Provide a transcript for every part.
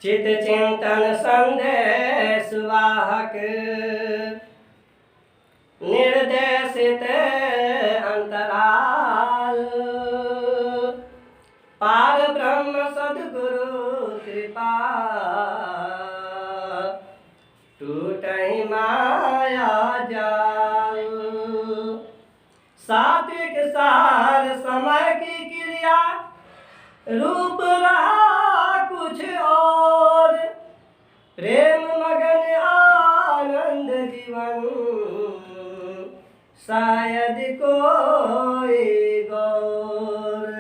चित चिंतन संदेश वाहक निर्देशित अंतराल पार ब्रह्म सद्गुरु कृपा टूटहि माया जाल। सात्विक सार समय की क्रिया रूप रहा कुछ और, प्रेम मगन आनंद जीवन शायद कोई गौर।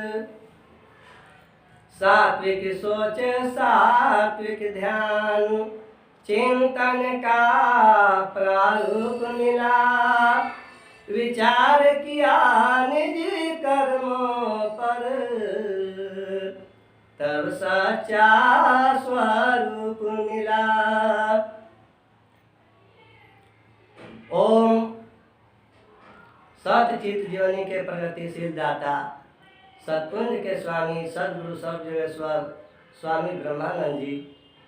सात्विक सोच सात्विक ध्यान चिंतन का प्रारूप मिला, विचार किया निज कर्मों पर तब सच्चा स्वरूप मिला। ओम सतचित जीवनी के प्रगतिशील दाता सतपुंज के स्वामी सद्गुरु सर्वजगेश्वर स्वामी ब्रह्मानंद जी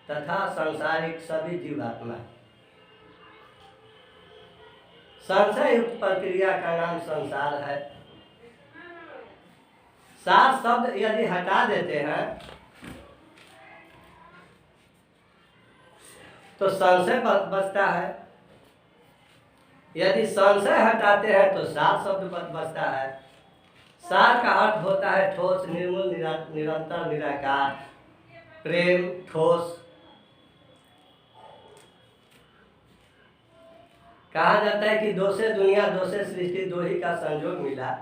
तथा सांसारिक सभी जीवात्मा। संशय युक्त प्रक्रिया का नाम संसार है। सार शब्द यदि हटा देते हैं तो संशय बचता है, यदि संशय हटाते हैं तो सार शब्द बचता है। सार का अर्थ होता है ठोस, निर्मूल, निरंतर, निराकार, प्रेम, ठोस। कहा जाता है कि दो से दुनिया दो से सृष्टि दो ही का संयोग मिला,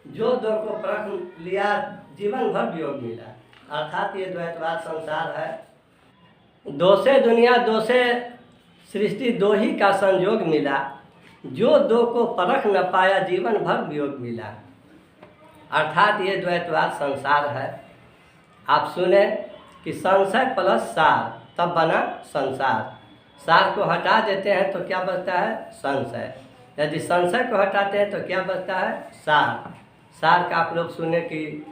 जो दो को परख लिया जीवन भर वियोग मिला। अर्थात ये द्वैतवाद संसार है। दो से दुनिया दो से सृष्टि दो ही का संयोग मिला, जो दो को परख न पाया जीवन भर वियोग मिला। अर्थात ये द्वैतवाद संसार है। आप सुने कि संशय प्लस सार तब बना संसार। सार को हटा देते हैं तो क्या बचता है? संशय। यदि संशय को हटाते हैं तो क्या बचता है? सार। सार का आप लोग सुने कि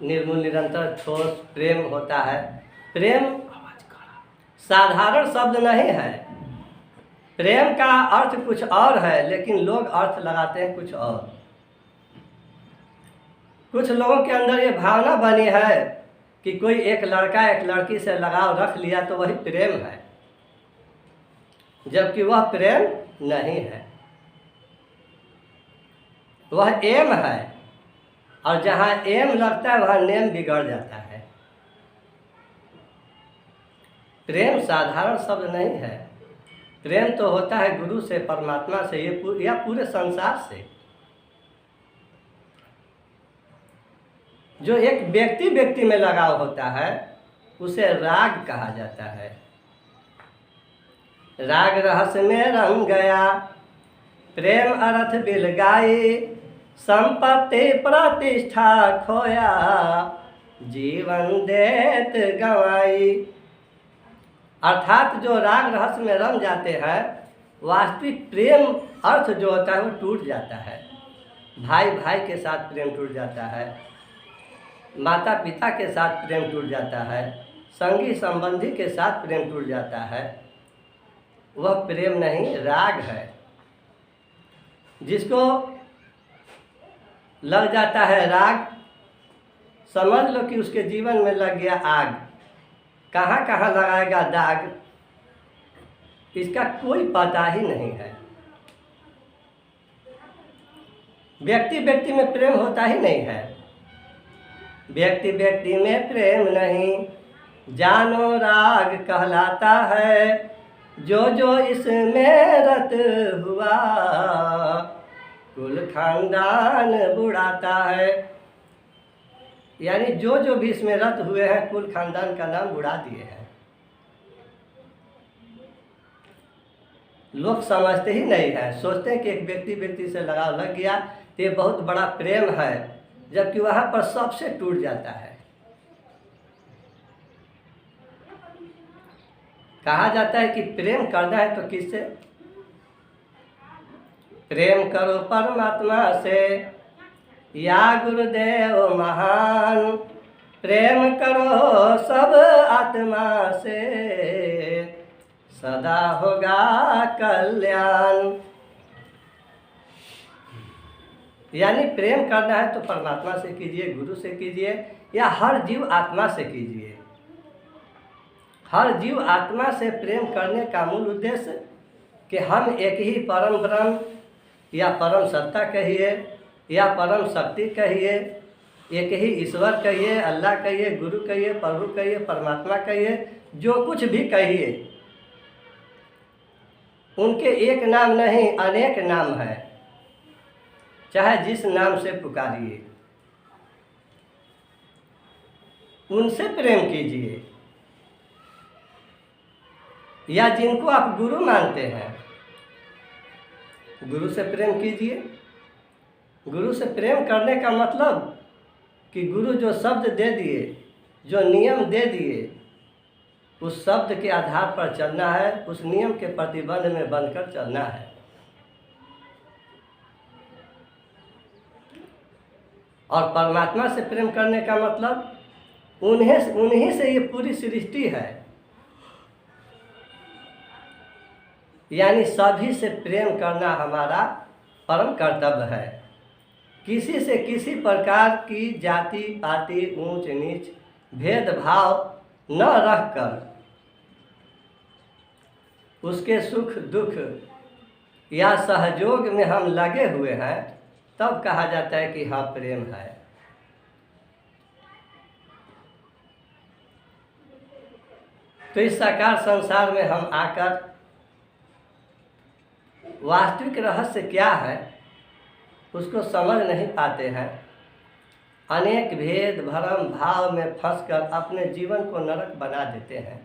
निर्मूल, निरंतर, ठोस, प्रेम होता है। प्रेम साधारण शब्द नहीं है। प्रेम का अर्थ कुछ और है, लेकिन लोग अर्थ लगाते हैं कुछ और। कुछ लोगों के अंदर ये भावना बनी है कि कोई एक लड़का एक लड़की से लगाव रख लिया तो वही प्रेम है, जबकि वह प्रेम नहीं है, वह एम है। और जहाँ एम लगता है वहाँ नेम बिगड़ जाता है। प्रेम साधारण शब्द नहीं है। प्रेम तो होता है गुरु से, परमात्मा से, या पूरे संसार से। जो एक व्यक्ति में लगाव होता है उसे राग कहा जाता है। राग रहस्य में रंग गया, प्रेम अर्थ बिल गाई, संपत्ति प्रतिष्ठा खोया, जीवन देत गंवाई। अर्थात जो राग रहस्य में रंग जाते हैं, वास्तविक प्रेम अर्थ जो होता है वो टूट जाता है। भाई भाई के साथ प्रेम टूट जाता है, माता पिता के साथ प्रेम टूट जाता है, संगी संबंधी के साथ प्रेम टूट जाता है। वह प्रेम नहीं, राग है। जिसको लग जाता है राग, समझ लो कि उसके जीवन में लग गया आग। कहाँ कहाँ लगाएगा दाग, इसका कोई पता ही नहीं है। व्यक्ति में प्रेम होता ही नहीं है। व्यक्ति में प्रेम नहीं, जानो राग कहलाता है। जो इसमें रत हुआ, कुल खानदान बुढ़ाता है। यानी जो भी इसमें रत हुए हैं, कुल खानदान का नाम बुढ़ा दिए हैं। लोग समझते ही नहीं है, सोचते हैं कि एक व्यक्ति से लगाव लग गया तो ये बहुत बड़ा प्रेम है, जबकि वहाँ पर सबसे टूट जाता है। कहा जाता है कि प्रेम करना है तो किससे? प्रेम करो परमात्मा से, या गुरुदेव महान, प्रेम करो सब आत्मा से, सदा होगा कल्याण। यानी प्रेम करना है तो परमात्मा से कीजिए, गुरु से कीजिए, या हर जीव आत्मा से कीजिए। हर जीव आत्मा से प्रेम करने का मूल उद्देश्य कि हम एक ही परम ब्रह्म या परम सत्ता कहिए या परम शक्ति कहिए, एक ही ईश्वर कहिए, अल्लाह कहिए, गुरु कहिए, प्रभु कहिए, परमात्मा कहिए, जो कुछ भी कहिए, उनके एक नाम नहीं अनेक नाम है। चाहे जिस नाम से पुकारिए उनसे प्रेम कीजिए, या जिनको आप गुरु मानते हैं गुरु से प्रेम कीजिए। गुरु से प्रेम करने का मतलब कि गुरु जो शब्द दे दिए, जो नियम दे दिए, उस शब्द के आधार पर चलना है, उस नियम के प्रतिबंध में बनकर चलना है। और परमात्मा से प्रेम करने का मतलब उन्हीं से ये पूरी सृष्टि है। यानी सभी से प्रेम करना हमारा परम कर्तव्य है। किसी से किसी प्रकार की जाति पाति ऊंच नीच भेदभाव न रखकर उसके सुख दुख या सहयोग में हम लगे हुए हैं, तब कहा जाता है कि हाँ प्रेम है। तो इस साकार संसार में हम आकर वास्तविक रहस्य क्या है उसको समझ नहीं पाते हैं। अनेक भेद भरम भाव में फंसकर अपने जीवन को नरक बना देते हैं।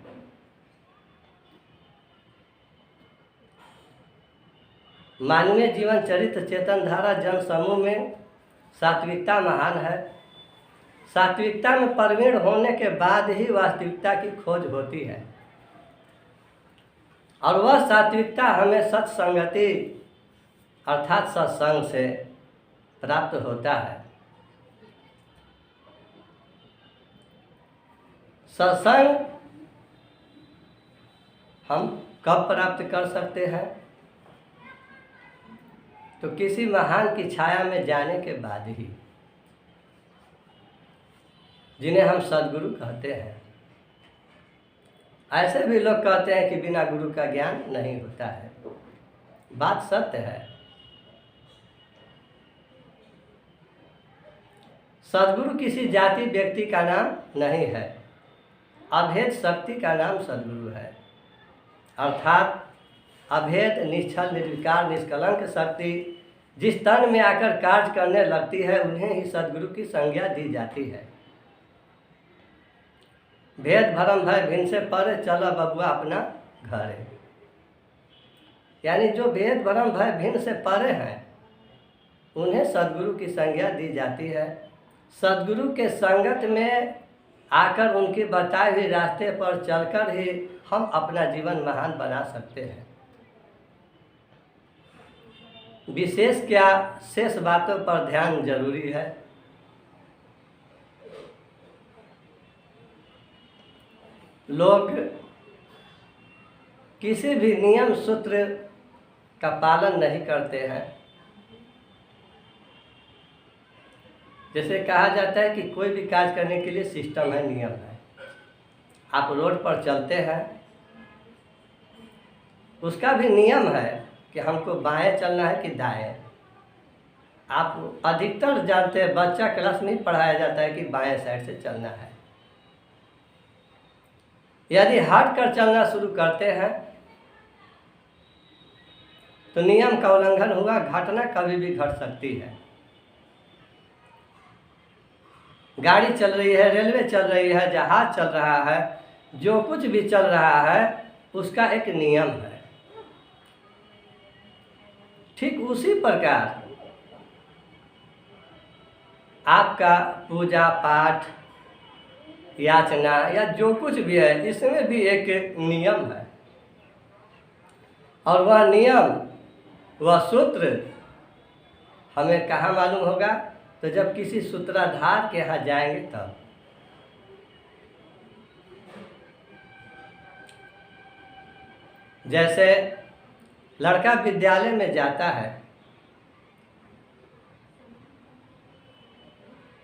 मानवीय जीवन चरित्र चेतन धारा जन समूह में सात्विकता महान है। सात्विकता में प्रवीण होने के बाद ही वास्तविकता की खोज होती है, और वह सात्विकता हमें सत्संगति अर्थात सत्संग से प्राप्त होता है। सत्संग हम कब प्राप्त कर सकते हैं? तो किसी महान की छाया में जाने के बाद ही, जिन्हें हम सद्गुरु कहते हैं। ऐसे भी लोग कहते हैं कि बिना गुरु का ज्ञान नहीं होता है। बात सत्य है। सद्गुरु किसी जाति व्यक्ति का नाम नहीं है, अभेद शक्ति का नाम सद्गुरु है। अर्थात अभेद निश्चल निर्विकार निष्कलंक शक्ति जिस तन में आकर कार्य करने लगती है, उन्हें ही सद्गुरु की संज्ञा दी जाती है। भेद भरम भय भिन्न से परे चला बबुआ अपना घरे। यानी जो भेद भरम भय भिन्न से परे हैं, उन्हें सद्गुरु की संज्ञा दी जाती है। सद्गुरु के संगत में आकर उनके बताए हुए रास्ते पर चलकर ही हम अपना जीवन महान बना सकते हैं। विशेष क्या शेष बातों पर ध्यान जरूरी है। लोग किसी भी नियम सूत्र का पालन नहीं करते हैं। जैसे कहा जाता है कि कोई भी कार्य करने के लिए सिस्टम है, नियम है। आप रोड पर चलते हैं, उसका भी नियम है कि हमको बाएं चलना है कि दाएं। आप अधिकतर जानते हैं, बच्चा क्लास में पढ़ाया जाता है कि बाएं साइड से चलना है। यदि हट कर चलना शुरू करते हैं तो नियम का उल्लंघन हुआ, घटना कभी भी घट सकती है। गाड़ी चल रही है, रेलवे चल रही है, जहाज चल रहा है, जो कुछ भी चल रहा है उसका एक नियम है। ठीक उसी प्रकार आपका पूजा पाठ याचना या जो कुछ भी है, इसमें भी एक नियम है। और वह नियम, वह सूत्र हमें कहाँ मालूम होगा? तो जब किसी सूत्रधार के यहाँ जाएंगे तब। जैसे लड़का विद्यालय में जाता है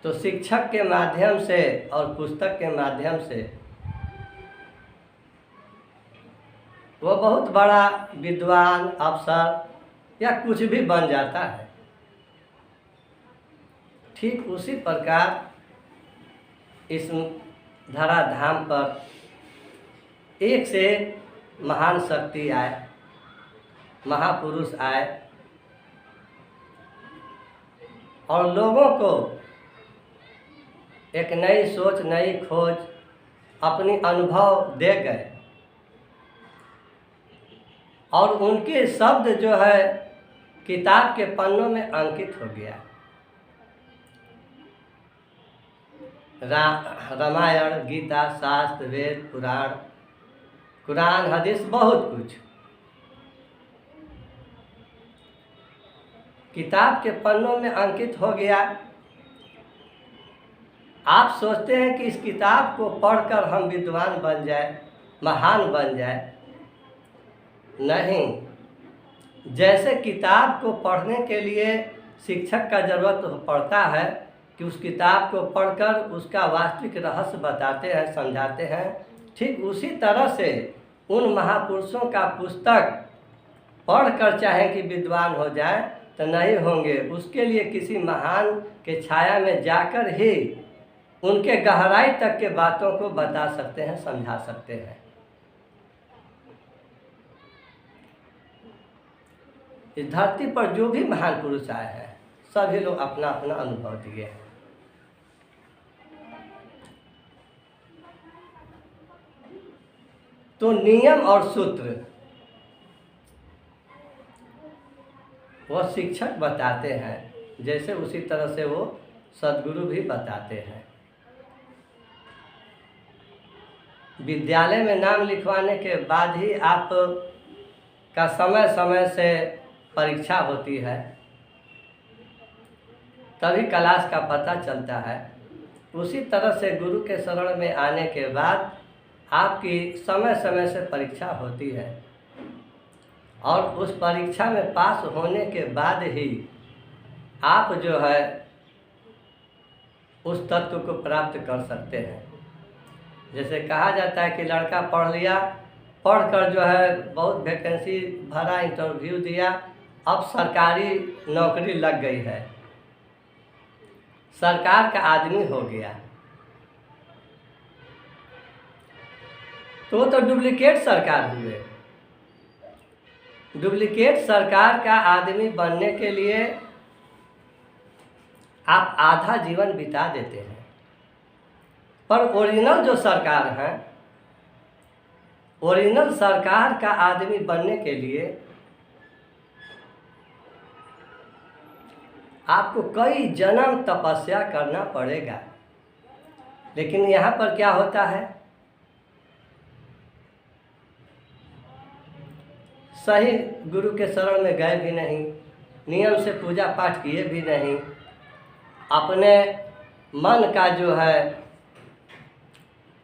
तो शिक्षक के माध्यम से और पुस्तक के माध्यम से वो बहुत बड़ा विद्वान, अफसर या कुछ भी बन जाता है। ठीक उसी प्रकार इस धराधाम पर एक से महान शक्ति आए, महापुरुष आए और लोगों को एक नई सोच, नई खोज, अपनी अनुभव दे गए और उनके शब्द जो है किताब के पन्नों में अंकित हो गया। रामायण, गीता, शास्त्र, वेद, पुराण, कुरान, हदीस, बहुत कुछ किताब के पन्नों में अंकित हो गया। आप सोचते हैं कि इस किताब को पढ़कर हम विद्वान बन जाए, महान बन जाए। नहीं, जैसे किताब को पढ़ने के लिए शिक्षक का ज़रूरत पड़ता है कि उस किताब को पढ़कर उसका वास्तविक रहस्य बताते हैं, समझाते हैं, ठीक उसी तरह से उन महापुरुषों का पुस्तक पढ़कर चाहे कि विद्वान हो जाए तो नहीं होंगे। उसके लिए किसी महान के छाया में जाकर ही उनके गहराई तक के बातों को बता सकते हैं, समझा सकते हैं। इस धरती पर जो भी महान पुरुष आए हैं सभी लोग अपना अपना अनुभव दिए हैं। तो नियम और सूत्र वो शिक्षक बताते हैं, जैसे उसी तरह से वो सद्गुरु भी बताते हैं। विद्यालय में नाम लिखवाने के बाद ही आप का समय समय से परीक्षा होती है, तभी क्लास का पता चलता है। उसी तरह से गुरु के शरण में आने के बाद आपकी समय समय से परीक्षा होती है और उस परीक्षा में पास होने के बाद ही आप जो है उस तत्व को प्राप्त कर सकते हैं। जैसे कहा जाता है कि लड़का पढ़ लिया, पढ़कर जो है बहुत वैकेंसी भरा, इंटरव्यू दिया, अब सरकारी नौकरी लग गई है, सरकार का आदमी हो गया, तो डुप्लीकेट सरकार हुए। डुप्लीकेट सरकार का आदमी बनने के लिए आप आधा जीवन बिता देते हैं, पर ओरिजिनल जो सरकार है, ओरिजिनल सरकार का आदमी बनने के लिए आपको कई जन्म तपस्या करना पड़ेगा। लेकिन यहाँ पर क्या होता है, सही गुरु के शरण में गए भी नहीं, नियम से पूजा पाठ किए भी नहीं, अपने मन का जो है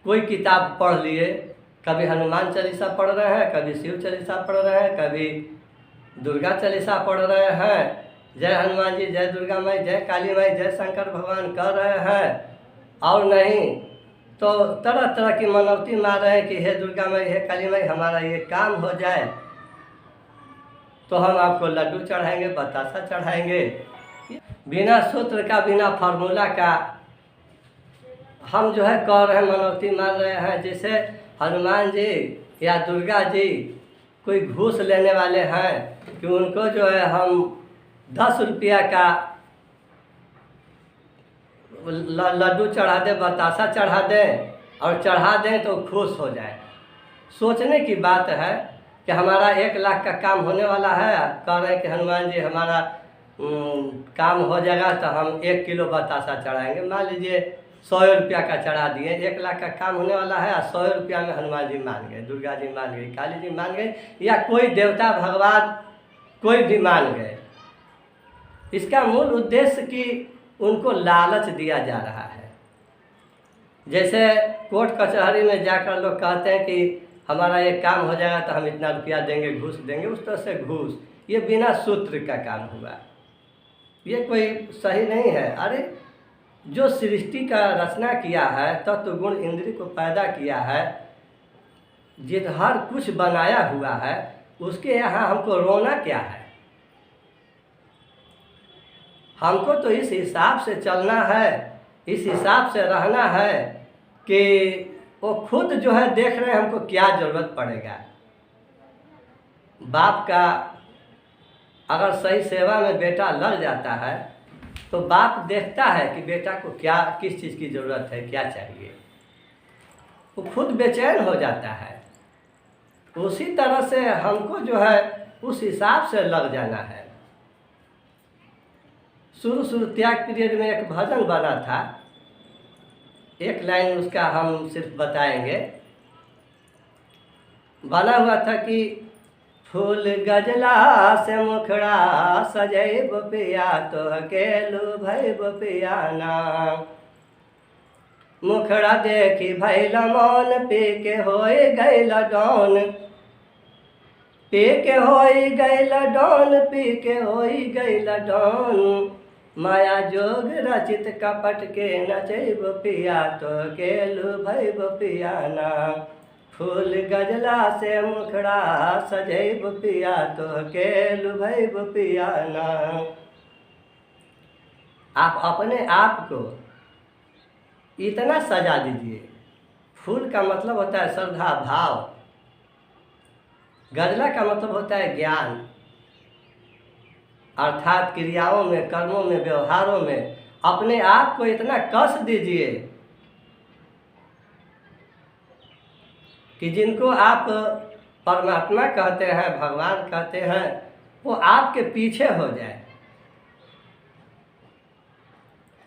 कोई किताब पढ़ लिए, कभी हनुमान चालीसा पढ़ रहे हैं, कभी शिव चालीसा पढ़ रहे हैं, कभी दुर्गा चालीसा पढ़ रहे हैं, जय हनुमान जी, जय दुर्गा माई, जय काली माई, जय शंकर भगवान कर रहे हैं, और नहीं तो तरह तरह की मनौती मार रहे हैं कि हे दुर्गा माई, हे काली माई, हमारा ये काम हो जाए तो हम आपको लड्डू चढ़ाएंगे, बतासा चढ़ाएंगे। बिना सूत्र का, बिना फार्मूला का हम जो है कह रहे हैं, मनौती मार रहे हैं। जैसे हनुमान जी या दुर्गा जी कोई घूस लेने वाले हैं कि उनको जो है हम 10 रुपया का लड्डू चढ़ा दें, बतासा चढ़ा दें, और चढ़ा दें तो खुश हो जाए। सोचने की बात है कि हमारा 1 लाख का काम होने वाला है, कह रहे हैं कि हनुमान जी हमारा काम हो जाएगा तो हम 1 किलो बतासा चढ़ाएंगे। मान लीजिए 100 रुपया का चढ़ा दिए, 1 लाख का काम होने वाला है, 100 रुपया में हनुमान जी मान गए, दुर्गा जी मान गई, काली जी मान गई, या कोई देवता भगवान कोई भी मान गए। इसका मूल उद्देश्य कि उनको लालच दिया जा रहा है। जैसे कोर्ट कचहरी में जाकर लोग कहते हैं कि हमारा ये काम हो जाएगा तो हम इतना रुपया देंगे, घूस देंगे, उस तरह से घूस, ये बिना सूत्र का काम हुआ, ये कोई सही नहीं है। अरे जो सृष्टि का रचना किया है, तत्व गुण इंद्रिय को पैदा किया है, जित हर कुछ बनाया हुआ है, उसके यहाँ हमको रोना क्या है? हमको तो इस हिसाब से चलना है, इस हिसाब से रहना है कि वो खुद जो है देख रहे हैं हमको क्या ज़रूरत पड़ेगा। बाप का अगर सही सेवा में बेटा लग जाता है तो बाप देखता है कि बेटा को क्या, किस चीज़ की ज़रूरत है, क्या चाहिए, वो खुद बेचैन हो जाता है। उसी तरह से हमको जो है उस हिसाब से लग जाना है। शुरू त्याग पीरियड में एक भजन बना था, एक लाइन उसका हम सिर्फ बताएंगे। बना हुआ था कि फूल गजला से मुखड़ा सजैब पिया तो अकेलू भैब पियाना, मुखड़ा देखी भैल मौन पी के होए गैल डौन, पी के होई गैल डौन, पी के होई गैल डौन, माया जोग रचित कपट के नचैब पिया तो अकेलू भैब पियाना, फूल गजला से मुखड़ा सजैब पिया तो अकेलू भैब पियाना। आप अपने आप को इतना सजा दीजिए। फूल का मतलब होता है श्रद्धा भाव, गजला का मतलब होता है ज्ञान, अर्थात क्रियाओं में, कर्मों में, व्यवहारों में अपने आप को इतना कस दीजिए कि जिनको आप परमात्मा कहते हैं, भगवान कहते हैं, वो आपके पीछे हो जाए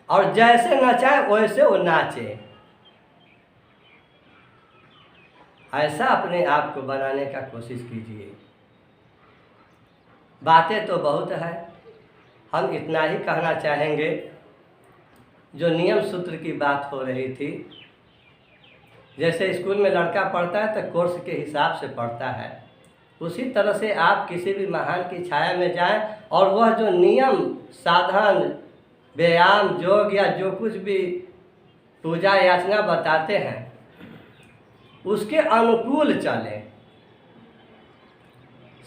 और जैसे नचाए वैसे वो नाचे। ऐसा अपने आप को बनाने का कोशिश कीजिए। बातें तो बहुत है, हम इतना ही कहना चाहेंगे। जो नियम सूत्र की बात हो रही थी, जैसे स्कूल में लड़का पढ़ता है तो कोर्स के हिसाब से पढ़ता है, उसी तरह से आप किसी भी महान की छाया में जाएं और वह जो नियम, साधन, व्यायाम, योग या जो कुछ भी पूजा याचना बताते हैं उसके अनुकूल चलें,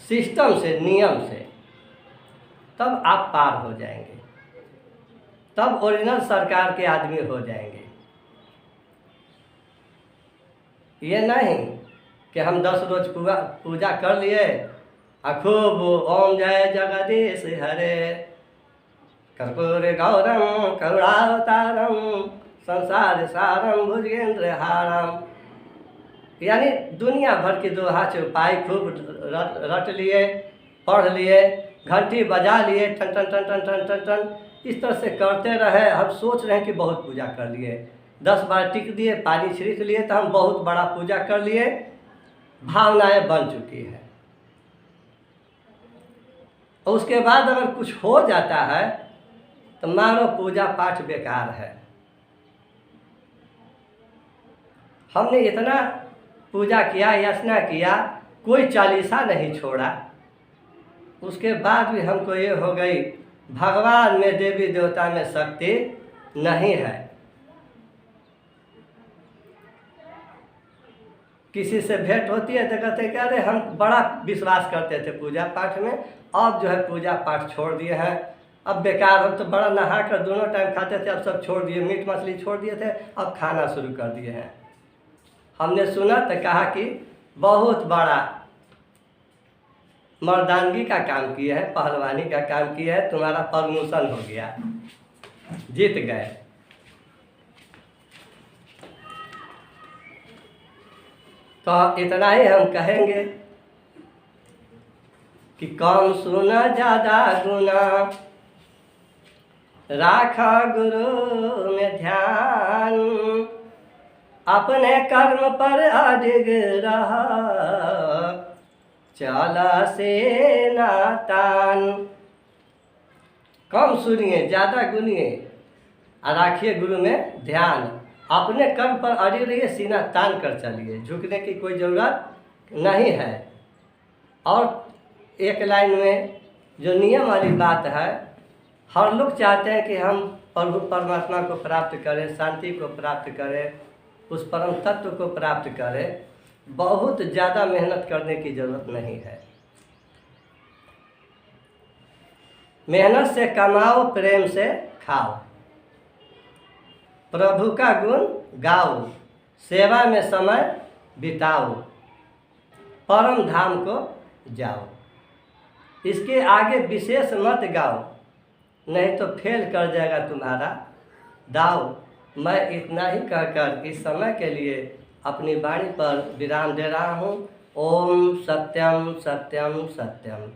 सिस्टम से, नियम से, तब आप पार हो जाएंगे, तब ओरिजिनल सरकार के आदमी हो जाएंगे। ये नहीं कि हम 10 रोज पूजा कर लिए खूब ओम जय जगदीश हरे, कर्पूर गौरम करुणावतारम संसार सारम भुजगेंद्र हारम, यानी दुनिया भर की दोहा चौपाई खूब रट लिए, पढ़ लिए, घंटी बजा लिए, टन टन टन टन टन टन टन, इस तरह से करते रहे। हम सोच रहे हैं कि बहुत पूजा कर लिए, 10 बार टिक दिए, पानी छिड़क लिए तो हम बहुत बड़ा पूजा कर लिए, भावनाएं बन चुकी है। और उसके बाद अगर कुछ हो जाता है तो मानो पूजा पाठ बेकार है। हमने इतना पूजा किया, याचना किया, कोई चालीसा नहीं छोड़ा, उसके बाद भी हमको ये हो गई भगवान में, देवी देवता में शक्ति नहीं है। किसी से भेंट होती है तो कहते हैं कि अरे हम बड़ा विश्वास करते थे पूजा पाठ में, अब जो है पूजा पाठ छोड़ दिए हैं, अब बेकार, हम तो बड़ा नहा कर दोनों टाइम खाते थे, अब सब छोड़ दिए, मीट मछली छोड़ दिए थे, अब खाना शुरू कर दिए हैं। हमने सुना तो कहा कि बहुत बड़ा मर्दानगी का काम किया है, पहलवानी का काम किया है, तुम्हारा प्रमोशन हो गया, जीत गए। तो इतना ही हम कहेंगे कि कम सुना ज्यादा गुना, राखा गुरु में ध्यान, अपने कर्म पर अडिग रहा, चला से नातान। कम सुनिए, ज़्यादा गुनिए और राखिए गुरु में ध्यान, अपने कर्म पर अड़े रहिए, सीना तान कर चलिए, झुकने की कोई ज़रूरत नहीं है। और एक लाइन में जो नियम वाली बात है, हर लोग चाहते हैं कि हम प्रभु परमात्मा को प्राप्त करें, शांति को प्राप्त करें, उस परम तत्व को प्राप्त करें। बहुत ज़्यादा मेहनत करने की ज़रूरत नहीं है। मेहनत से कमाओ, प्रेम से खाओ, प्रभु का गुण गाओ, सेवा में समय बिताओ, परम धाम को जाओ। इसके आगे विशेष मत गाओ, नहीं तो फेल कर जाएगा तुम्हारा दाव। मैं इतना ही कहकर इस समय के लिए अपनी वाणी पर विराम दे रहा हूँ। ओम सत्यम सत्यम सत्यम।